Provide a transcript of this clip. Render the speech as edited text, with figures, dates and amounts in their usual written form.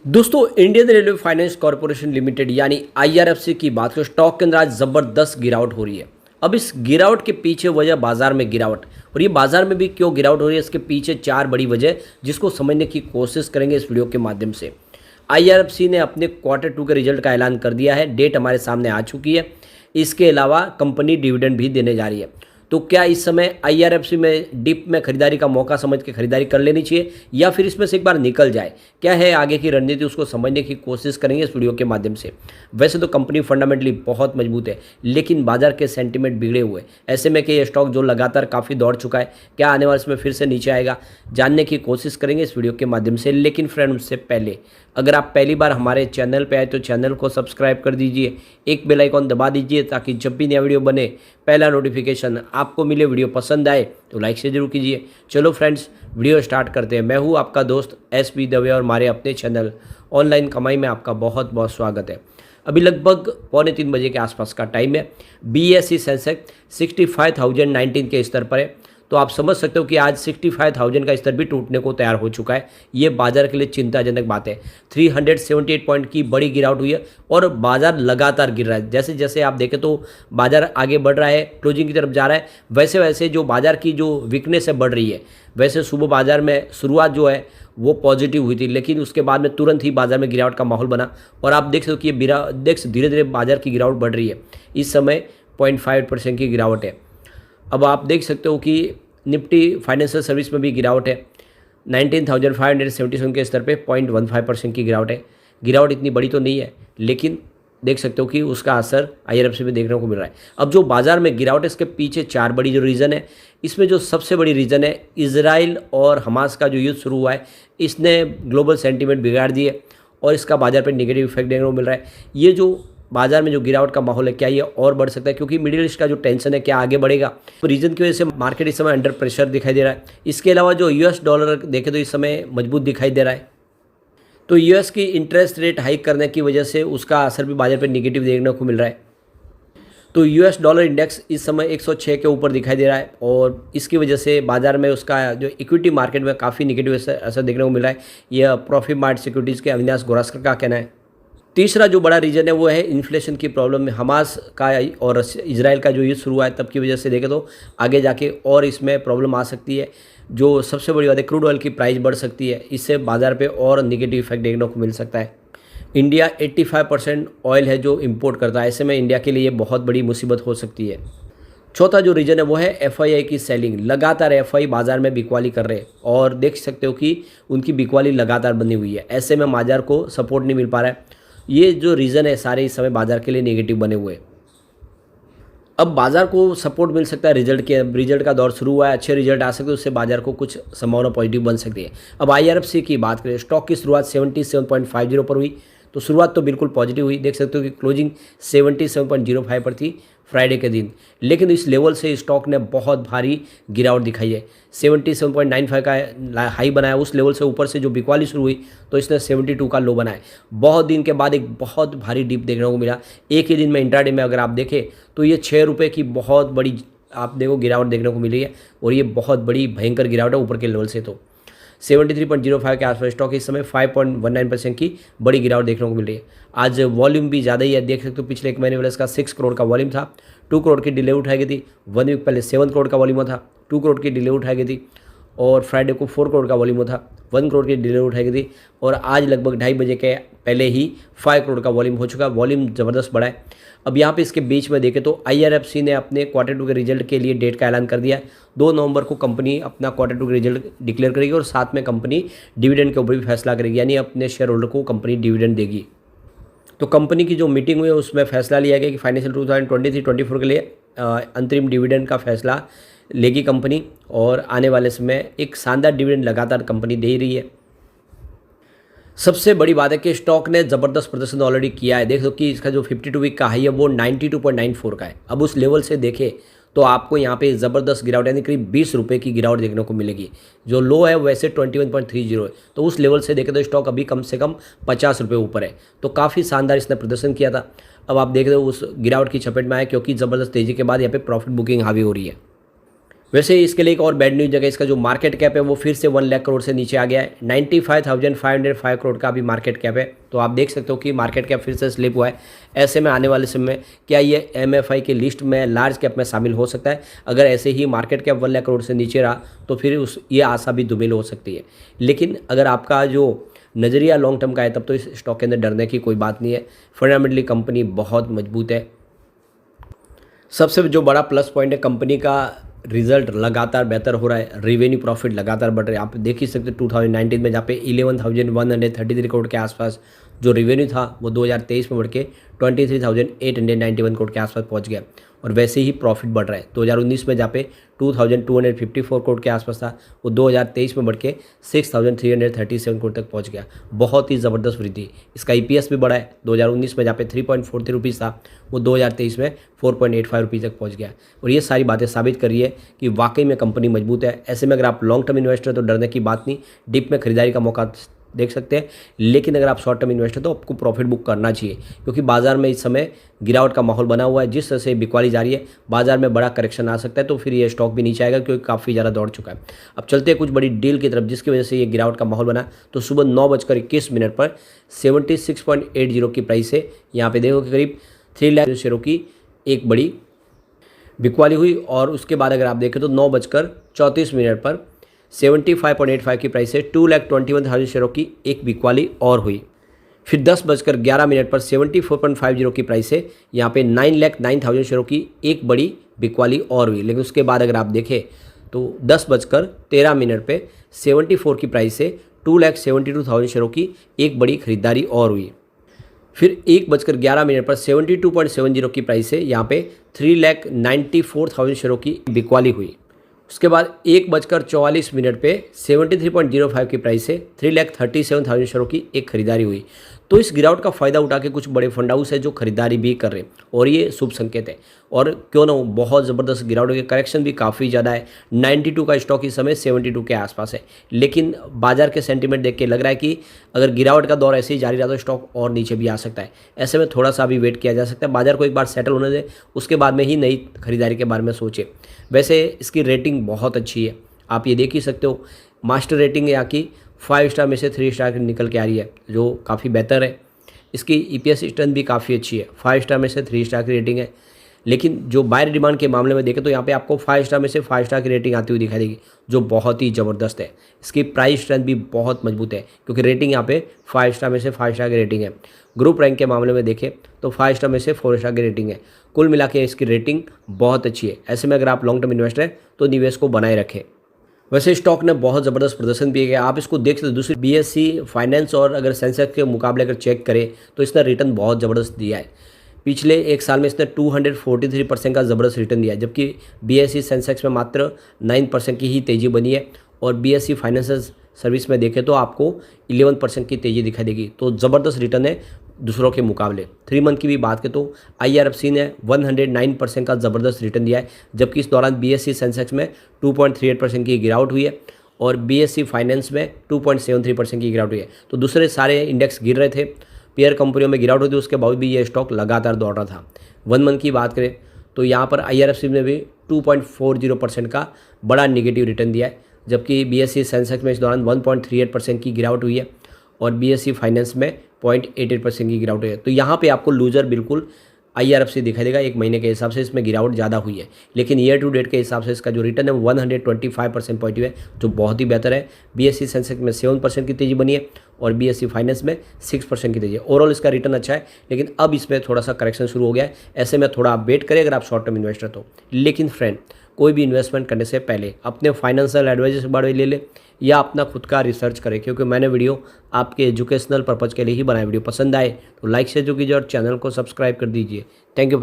दोस्तों Indian railway finance corporation limited यानी IRFC की बात करें, स्टॉक के अंदर आज ज़बरदस्त गिरावट हो रही है। अब इस गिरावट के पीछे वजह बाजार में गिरावट, और ये बाजार में भी क्यों गिरावट हो रही है, इसके पीछे चार बड़ी वजह जिसको समझने की कोशिश करेंगे इस वीडियो के माध्यम से। आईआरएफसी ने अपने क्वार्टर 2 के रिजल्ट का ऐलान कर दिया है, डेट हमारे सामने आ चुकी है। इसके अलावा कंपनी डिविडेंड भी देने जा रही है। तो क्या इस समय आईआरएफसी में डिप में खरीदारी का मौका समझ के खरीदारी कर लेनी चाहिए या फिर इसमें से एक बार निकल जाए? क्या है आगे की रणनीति, उसको समझने की कोशिश करेंगे इस वीडियो के माध्यम से। वैसे तो कंपनी फंडामेंटली बहुत मजबूत है, लेकिन बाजार के सेंटीमेंट बिगड़े हुए। ऐसे में कि ये स्टॉक जो लगातार काफ़ी दौड़ चुका है, क्या आने वाले समय फिर से नीचे आएगा, जानने की कोशिश करेंगे इस वीडियो के माध्यम से। लेकिन फ्रेंड, उससे पहले अगर आप पहली बार हमारे चैनल पे आए तो चैनल को सब्सक्राइब कर दीजिए, एक बेल आइकॉन दबा दीजिए ताकि जब भी नया वीडियो बने पहला नोटिफिकेशन आपको मिले। वीडियो पसंद आए तो लाइक से जरूर कीजिए। चलो फ्रेंड्स, वीडियो स्टार्ट करते हैं। मैं हूँ आपका दोस्त एस.बी. दवे और हमारे अपने चैनल ऑनलाइन कमाई में आपका बहुत बहुत स्वागत है। अभी लगभग 2:45 बजे के आसपास का टाइम है। BSE सेंसेक्स 65,019 के स्तर पर है। तो आप समझ सकते हो कि आज 65,000 का स्तर भी टूटने को तैयार हो चुका है। ये बाजार के लिए चिंताजनक बात है। 378 पॉइंट की बड़ी गिरावट हुई है और बाजार लगातार गिर रहा है। जैसे जैसे आप देखें तो बाजार आगे बढ़ रहा है, क्लोजिंग की तरफ जा रहा है, वैसे वैसे जो बाजार की जो वीकनेस है बढ़ रही है। वैसे सुबह बाजार में शुरुआत जो है वो पॉजिटिव हुई थी, लेकिन उसके बाद में तुरंत ही बाजार में गिरावट का माहौल बना और आप देख सकते हो कि ये धीरे धीरे बाजार की गिरावट बढ़ रही है। इस समय 0.5% की गिरावट है। अब आप देख सकते हो कि निफ्टी फाइनेंशियल सर्विस में भी गिरावट है। 19,577 के स्तर पे 0.15% की गिरावट है। गिरावट इतनी बड़ी तो नहीं है, लेकिन देख सकते हो कि उसका असर आईआरएफसी में देखने को मिल रहा है। अब जो बाजार में गिरावट है, इसके पीछे चार बड़ी जो रीज़न है, इसमें जो सबसे बड़ी रीज़न है इजराइल और हमास का जो युद्ध शुरू हुआ है, इसने ग्लोबल सेंटीमेंट बिगाड़ दिए और इसका बाजार पर नेगेटिव इफेक्ट देखने को मिल रहा है। ये जो बाजार में जो गिरावट का माहौल है, क्या ये और बढ़ सकता है? क्योंकि मिडिल ईस्ट का जो टेंशन है, क्या आगे बढ़ेगा? तो रीजन की वजह से मार्केट इस समय अंडर प्रेशर दिखाई दे रहा है। इसके अलावा जो यूएस डॉलर देखें तो इस समय मजबूत दिखाई दे रहा है। तो यूएस की इंटरेस्ट रेट हाइक करने की वजह से उसका असर भी बाजार पर निगेटिव देखने को मिल रहा है। तो यूएस डॉलर इंडेक्स इस समय 106 के ऊपर दिखाई दे रहा है और इसकी वजह से बाजार में उसका जो इक्विटी मार्केट में काफ़ी निगेटिव असर देखने को मिल रहा है। यह प्रॉफिट मार्ट सिक्योरिटीज़ के अविनाश गोरास्कर का कहना है। तीसरा जो बड़ा रीजन है वो है इन्फ्लेशन की प्रॉब्लम में। हमास का और इजराइल का जो युद्ध शुरू हुआ है तब की वजह से देखें तो आगे जाके और इसमें प्रॉब्लम आ सकती है। जो सबसे बड़ी बात है, क्रूड ऑयल की प्राइस बढ़ सकती है, इससे बाजार पे और निगेटिव इफेक्ट देखने को मिल सकता है। इंडिया 85% ऑयल है जो इंपोर्ट करता है, ऐसे में इंडिया के लिए बहुत बड़ी मुसीबत हो सकती है। चौथा जो रीजन है वो है FII की सेलिंग। लगातार FII बाजार में बिकवाली कर रहे हैं और देख सकते हो कि उनकी बिकवाली लगातार बनी हुई है। ऐसे में बाजार को सपोर्ट नहीं मिल पा रहा है। ये जो रीज़न है सारे इस समय बाजार के लिए नेगेटिव बने हुए। अब बाजार को सपोर्ट मिल सकता है रिजल्ट का दौर शुरू हुआ है, अच्छे रिजल्ट आ सकते हैं, उससे बाजार को कुछ संभावना पॉजिटिव बन सकती है। अब आईआरएफसी की बात करें, स्टॉक की शुरुआत 77.50 पर हुई, तो शुरुआत तो बिल्कुल पॉजिटिव हुई। देख सकते हो कि क्लोजिंग 77.05 पर थी फ्राइडे के दिन, लेकिन इस लेवल से स्टॉक ने बहुत भारी गिरावट दिखाई है। 77.95 का हाई बनाया, उस लेवल से ऊपर से जो बिकवाली शुरू हुई तो इसने 72 का लो बनाया। बहुत दिन के बाद एक बहुत भारी डिप देखने को मिला। एक ही दिन में इंट्राडे में अगर आप देखें तो ये 6 रुपये की बहुत बड़ी आप देखो गिरावट देखने को मिली है और ये बहुत बड़ी भयंकर गिरावट है ऊपर के लेवल से। तो 73.05 के आसपास स्टॉक इस समय 5.19% की बड़ी गिरावट देखने को मिल रही है। आज वॉल्यूम भी ज़्यादा ही है, देख सकते हो पिछले एक महीने वाले इसका 6 करोड़ का वॉल्यूम था। 2 करोड़ की डिले उठाई गई थी। 1 वीक पहले 7 करोड़ का वॉल्यूम था, 2 करोड़ की डिले उठाई गई थी और फ्राइडे को 4 करोड़ का वॉल्यूम था, 1 करोड़ की डिले उठाई गई थी और आज लगभग 2:30 बजे के पहले ही 5 करोड़ का वॉल्यूम हो चुका। वॉल्यूम ज़बरदस्त बढ़ा है। अब यहाँ पे इसके बीच में देखें तो आईआरएफसी ने अपने Q2 के रिजल्ट के लिए डेट का ऐलान कर दिया है। 2 नवंबर को कंपनी अपना Q2 के रिजल्ट डिक्लेयर करेगी और साथ में कंपनी डिविडेंड के ऊपर भी फैसला करेगी, यानी अपने शेयर होल्डर को कंपनी डिविडेंड देगी। तो कंपनी की जो मीटिंग हुई है उसमें फैसला लिया गया कि फाइनेंशियल 2023-24 के लिए अंतरिम डिविडेंड का फैसला लेगी कंपनी और आने वाले समय एक शानदार डिविडेंड लगातार कंपनी दे ही रही है। सबसे बड़ी बात है कि स्टॉक ने ज़बरदस्त प्रदर्शन ऑलरेडी किया है। देख दो कि इसका जो 52 वीक का हाई है वो 92.94 का है। अब उस लेवल से देखें तो आपको यहाँ पे ज़बरदस्त गिरावट यानी करीब 20 रुपये की गिरावट देखने को मिलेगी। जो लो है वैसे 21.30 है, तो उस लेवल से देखें तो स्टॉक अभी कम से कम 50 रुपये ऊपर है। तो काफ़ी शानदार इसने प्रदर्शन किया था। अब आप देख रहे हो उस गिरावट की चपेट में आए क्योंकि ज़बरदस्त तेज़ी के बाद यहाँ पे प्रॉफिट बुकिंग हावी हो रही है। वैसे इसके लिए एक और बैड न्यूज़ है, इसका जो मार्केट कैप है वो फिर से 1 लाख करोड़ से नीचे आ गया है। 95,505 करोड़ का अभी मार्केट कैप है। तो आप देख सकते हो कि मार्केट कैप फिर से स्लिप हुआ है। ऐसे में आने वाले समय में क्या ये एमएफआई की लिस्ट में लार्ज कैप में शामिल हो सकता है? अगर ऐसे ही मार्केट कैप 1 लाख करोड़ से नीचे रहा तो फिर ये आशा भी धूमिल हो सकती है। लेकिन अगर आपका जो नज़रिया लॉन्ग टर्म का है तब तो इस स्टॉक के अंदर डरने की कोई बात नहीं है। फंडामेंटली कंपनी बहुत मजबूत है। सबसे जो बड़ा प्लस पॉइंट है, कंपनी का रिजल्ट लगातार बेहतर हो रहा है, रेवेन्यू प्रॉफिट लगातार बढ़ रहे हैं। आप देख ही सकते 2019 में जहाँ पे 11,133 करोड़ के आसपास जो रेवेन्यू था वो 2023 में बढ़ के 23,891 करोड़ के आसपास पहुँच गया। और वैसे ही प्रॉफिट बढ़ रहा है। 2019 में जहाँ पे 2,254 करोड़ के आसपास था वो 2023 में बढ़ के 6,337 करोड़ तक पहुँच गया। बहुत ही ज़बरदस्त वृद्धि। इसका ईपीएस भी बढ़ा है। 2019 में जहाँ पे 3.43 रुपीज़ था वो 2023 में 4.85 रुपीज़ तक पहुँच गया। और ये सारी बातें साबित कर रही है कि वाकई में कंपनी मजबूत है। ऐसे में अगर आप लॉन्ग टर्म इन्वेस्टर तो डरने की बात नहीं, डिप में खरीदारी का मौका देख सकते हैं। लेकिन अगर आप शॉर्ट टर्म इन्वेस्टर तो आपको प्रॉफिट बुक करना चाहिए, क्योंकि बाजार में इस समय गिरावट का माहौल बना हुआ है। जिस तरह से बिकवाली जा रही है, बाजार में बड़ा करेक्शन आ सकता है, तो फिर ये स्टॉक भी नीचे आएगा क्योंकि काफ़ी ज़्यादा दौड़ चुका है। अब चलते हैं कुछ बड़ी डील की तरफ जिसकी वजह से ये गिरावट का माहौल बना। तो सुबह 9:21 पर 76.80 की प्राइस है। यहाँ पे देखो कि करीब 3 लाख शेयरों की एक बड़ी बिकवाली हुई। और उसके बाद अगर आप देखें तो 9:34 पर 75.85 की प्राइस से 2,21,000 शेयरों की एक बिकवाली और हुई। फिर 10:11 पर 74.50 की प्राइस से यहाँ पे 9,09,000 शेयरों की एक बड़ी बिकवाली और हुई। लेकिन उसके बाद अगर आप देखें तो 10:13 पे 74 की प्राइस से 2,72,000 शेयरों की एक बड़ी खरीदारी और हुई। फिर 1:11 पर 72.70 की प्राइस से यहाँ पे 3,94,000 शेयरों की बिकवाली हुई। उसके बाद 1:44 पे 73.05 की प्राइस से 3,37,000 शेयरों की एक खरीदारी हुई। तो इस गिरावट का फ़ायदा उठा के कुछ बड़े फंड हाउस है जो खरीदारी भी कर रहे हैं और ये शुभ संकेत है। और क्यों ना हो, बहुत ज़बरदस्त गिरावट के करेक्शन भी काफ़ी ज़्यादा है। 92 का स्टॉक इस समय 72 के आसपास है। लेकिन बाजार के सेंटीमेंट देख के लग रहा है कि अगर गिरावट का दौर ऐसे ही जारी रहा तो स्टॉक और नीचे भी आ सकता है। ऐसे में थोड़ा सा भी वेट किया जा सकता है। बाजार को एक बार सेटल होने दे, उसके बाद में ही नई खरीदारी के बारे में सोचे। वैसे इसकी रेटिंग बहुत अच्छी है, आप ये देख ही सकते हो। मास्टर रेटिंग यहाँ की 5 स्टार में से 3 स्टार निकल के आ रही है, जो काफ़ी बेहतर है। इसकी ईपीएस स्ट्रेंथ भी काफ़ी अच्छी है, 5 स्टार में से 3 स्टार की रेटिंग है। लेकिन जो बायर डिमांड के मामले में देखें तो यहाँ पे आपको 5 स्टार में से 5 स्टार की रेटिंग आती हुई दिखाई देगी, जो बहुत ही ज़बरदस्त है। इसकी प्राइस स्ट्रेंथ भी बहुत मजबूत है क्योंकि रेटिंग यहाँ पे 5 स्टार में से 5 स्टार की रेटिंग है। ग्रुप रैंक के मामले में देखें तो 5 स्टार में से 4 स्टार की रेटिंग है। कुल मिला के इसकी रेटिंग बहुत अच्छी है। ऐसे में अगर आप लॉन्ग टर्म इन्वेस्टर हैं तो निवेश को बनाए रखें। वैसे स्टॉक ने बहुत ज़बरदस्त प्रदर्शन भी किया, आप इसको देख सकते हैं। दूसरी बीएससी फाइनेंस और अगर सेंसेक्स के मुकाबले अगर चेक करें तो इसने रिटर्न बहुत ज़बरदस्त दिया है। पिछले एक साल में इसने 243% का ज़बरदस्त रिटर्न दिया है, जबकि बीएससी सेंसेक्स में मात्र 9% की ही तेज़ी बनी है। और बीएससी फाइनेंशियल सर्विस में देखें तो आपको 11% की तेज़ी दिखाई देगी। तो ज़बरदस्त रिटर्न है दूसरों के मुकाबले। 3 मंथ की भी बात करें तो IRFC ने 109% का ज़बरदस्त रिटर्न दिया है, जबकि इस दौरान बीएससी सेंसेक्स में 2.38% की गिरावट हुई है और बीएससी फाइनेंस में 2.73% की गिरावट हुई है। तो दूसरे सारे इंडेक्स गिर रहे थे, पेयर कंपनियों में गिरावट होती, उसके बावजूद भी ये स्टॉक लगातार दौड़ रहा था। 1 मंथ की बात करें तो यहाँ पर IRFC ने भी 2.40% का बड़ा निगेटिव रिटर्न दिया है, जबकि बीएससी सेंसेक्स में इस दौरान 1.38% की गिरावट हुई है और बीएससी फाइनेंस में 0.88% की गिरावट हुई है। तो यहाँ पे आपको लूजर बिल्कुल IRFC दिखाई देगा। एक महीने के हिसाब से इसमें गिरावट ज़्यादा हुई है, लेकिन ईयर टू डेट के हिसाब से इसका जो रिटर्न है 125% पॉजिटिव है, जो बहुत ही बेहतर है। बीएससी सेंसेक्स में 7% की तेज़ी बनी है और बीएससी फाइनेंस में 6% की तेज़ी है। ओवरऑल इसका रिटर्न अच्छा है, लेकिन अब इसमें थोड़ा सा करेक्शन शुरू हो गया है। ऐसे में थोड़ा आप वेट करें अगर आप शॉर्ट टर्म इन्वेस्टर तो। लेकिन फ्रेंड, कोई भी इन्वेस्टमेंट करने से पहले अपने फाइनेंशियल एडवाइजर से बारे ले ले या अपना खुद का रिसर्च करें, क्योंकि मैंने वीडियो आपके एजुकेशनल पर्पज़ के लिए ही बनाया। वीडियो पसंद आए तो लाइक शेयर जो कीजिए और चैनल को सब्सक्राइब कर दीजिए। Thank you.